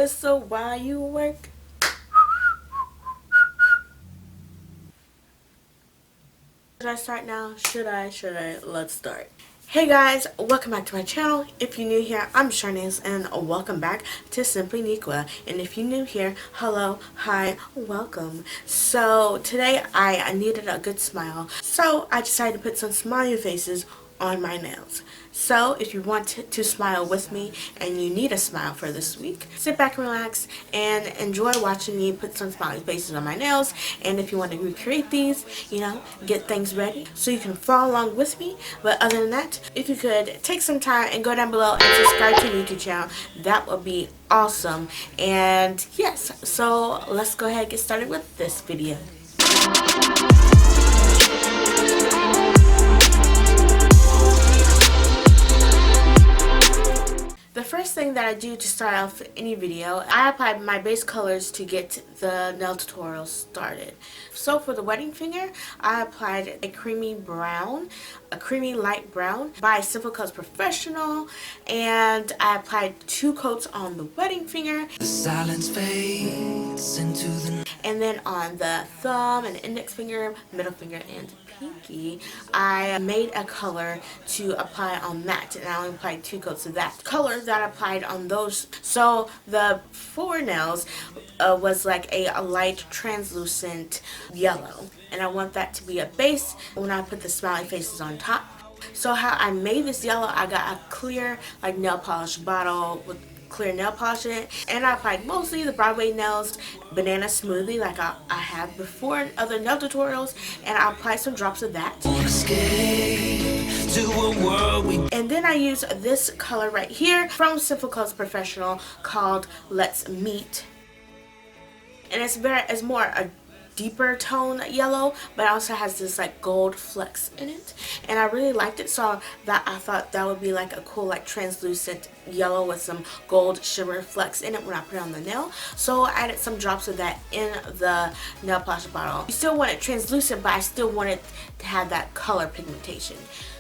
whistle while you work. Should I start now? Should I? Let's start. Hey guys, welcome back to my channel. If you're new here, I'm Sharnace and welcome back to Simply Niqua. And if you're new here, hello, hi, welcome. So today I needed a good smile, so I decided to put some smiley faces on my nails. So if you want to smile with me and you need a smile for this week, sit back and relax and enjoy watching me put some smiley faces on my nails. And if you want to recreate these, get things ready so you can follow along with me. But other than that, if you could take some time and go down below and subscribe to the YouTube channel, that would be awesome. And yes, so let's go ahead and get started with this video. The first thing that I do to start off any video, I apply my base colors to get the nail tutorial started. So for the wedding finger, I applied a creamy light brown by SINFULCOLORS Professional, and I applied 2 coats on the wedding finger. The silence fades into the... And then on the thumb and index finger, middle finger, and pinky, I made a color to apply on that, and I only applied 2 coats of that color that I applied on those. So the forenails was like a light translucent yellow, and I want that to be a base when I put the smiley faces on top. So how I made this yellow, I got a clear like nail polish bottle with clear nail polish in it, and I applied mostly the Broadway nails banana smoothie like I have before in other nail tutorials, and I applied some drops of that. And then I use this color right here from SINFULCOLORS Professional called Let's Meet, and it's more a deeper tone yellow, but it also has this like gold flecks in it, and I really liked it, so that I thought that would be like a cool like translucent yellow with some gold shimmer flecks in it when I put it on the nail. So I added some drops of that in the nail polish bottle. You still want it translucent, but I still want it to have that color pigmentation.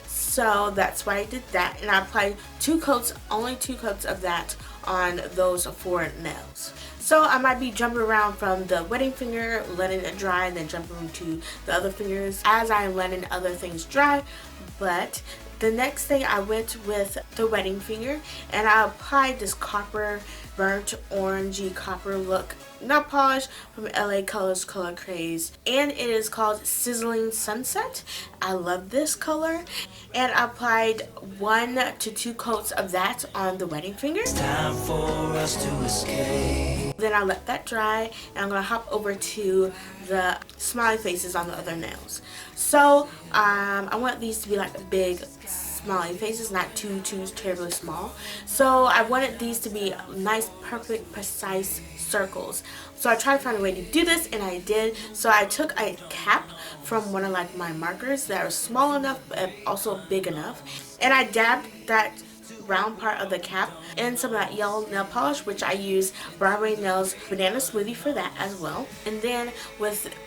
So that's why I did that, and I applied 2 coats, only 2 coats of that on those 4 nails. So I might be jumping around from the wedding finger, letting it dry, and then jumping to the other fingers as I am letting other things dry. But the next thing, I went with the wedding finger, and I applied this copper, burnt orangey copper look nail polish from LA Colors Color Craze, and it is called Sizzling Sunset. I love this color, and I applied 1 to 2 coats of that on the wedding finger. It's time for us to escape. Then I let that dry, and I'm gonna hop over to the smiley faces on the other nails. So I want these to be like big smiley faces, not too terribly small. So I wanted these to be nice, perfect, precise circles. So I tried to find a way to do this, and I did. So I took a cap from one of like my markers that was small enough but also big enough, and I dabbed that round part of the cap in some of that yellow nail polish, which I use Broadway Nails Banana Smoothie for that as well. And then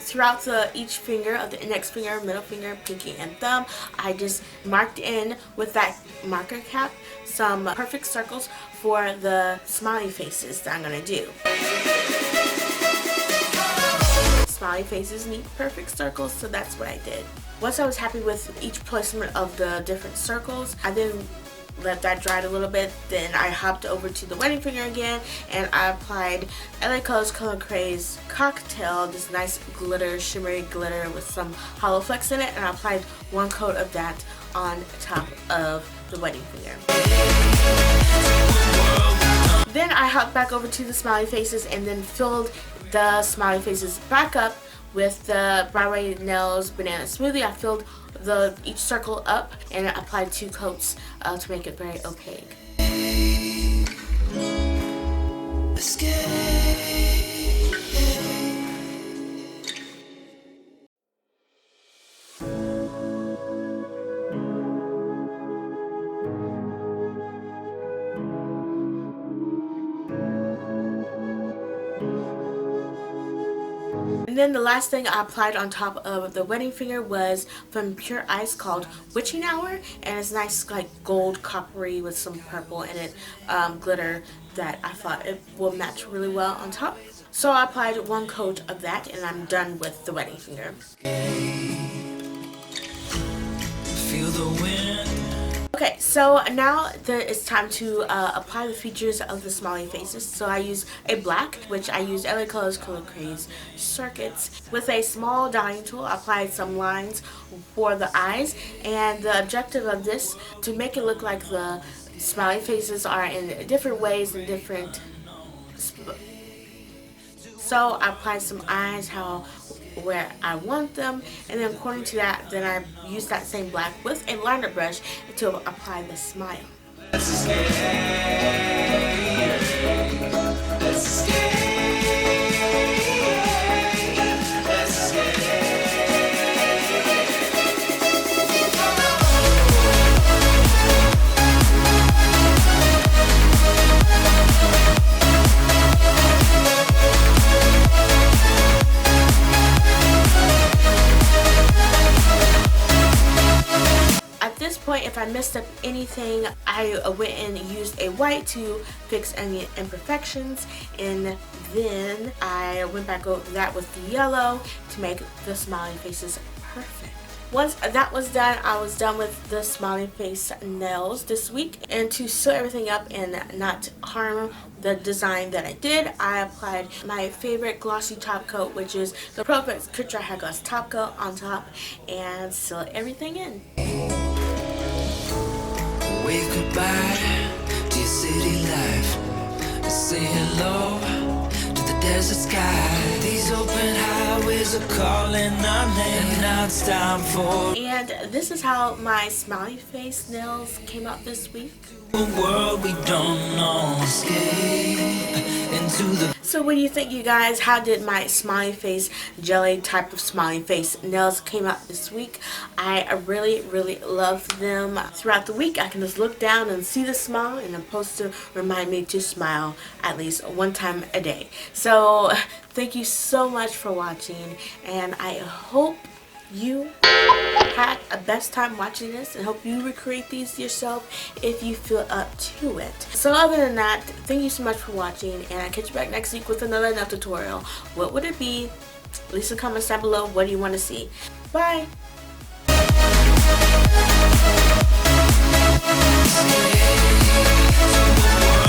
throughout each finger of the index finger, middle finger, pinky, and thumb, I just marked in with that marker cap some perfect circles for the smiley faces that I'm gonna do. Smiley faces need perfect circles, so that's what I did. Once I was happy with each placement of the different circles, I then let that dry a little bit. Then I hopped over to the wedding finger again, and I applied LA Colors Color Craze Cocktail, this nice glitter, shimmery glitter with some hollow flecks in it, and I applied 1 coat of that on top of the wedding finger. Then I hopped back over to the smiley faces and then filled the smiley faces back up with the Broadway Nails Banana Smoothie. I filled each circle up and applied 2 coats to make it very opaque. And then the last thing I applied on top of the wedding finger was from Pure Ice called Witching Hour, and it's nice like gold coppery with some purple in it, glitter that I thought it will match really well on top. So I applied one coat of that and I'm done with the wedding finger. Feel the wind. Okay, so now it's time to apply the features of the smiley faces. So I use a black, which I use LA Colors Color CRAZE Circuits. With a small dotting tool, I applied some lines for the eyes. And the objective of this, to make it look like the smiley faces are in different ways and different... So I applied some eyes where I want them, and then according to that, then I use that same black with a liner brush to apply the smile. If I messed up anything, I went and used a white to fix any imperfections, and then I went back over that with the yellow to make the smiley faces perfect. Once that was done, I was done with the smiley face nails this week, and to seal everything up and not harm the design that I did, I applied my favorite glossy top coat, which is the Pro Picture High Gloss Top Coat on top, and seal everything in. Wave goodbye to your city life. Say hello to the desert sky. These open highways are calling our name. Now it's time for. And this is how my smiley face nails came out this week. A world we don't know. Escape into the. So what do you think, you guys? How did my smiley face jelly type of smiley face nails came out this week? I really love them. Throughout the week I can just look down and see the smile, and I'm supposed to remind me to smile at least one time a day. So thank you so much for watching, and I hope you had a best time watching this, and hope you recreate these yourself if you feel up to it. So other than that, thank you so much for watching, and I'll catch you back next week with another nail tutorial. What would it be? Leave some comments down below. What do you want to see? Bye! Yeah.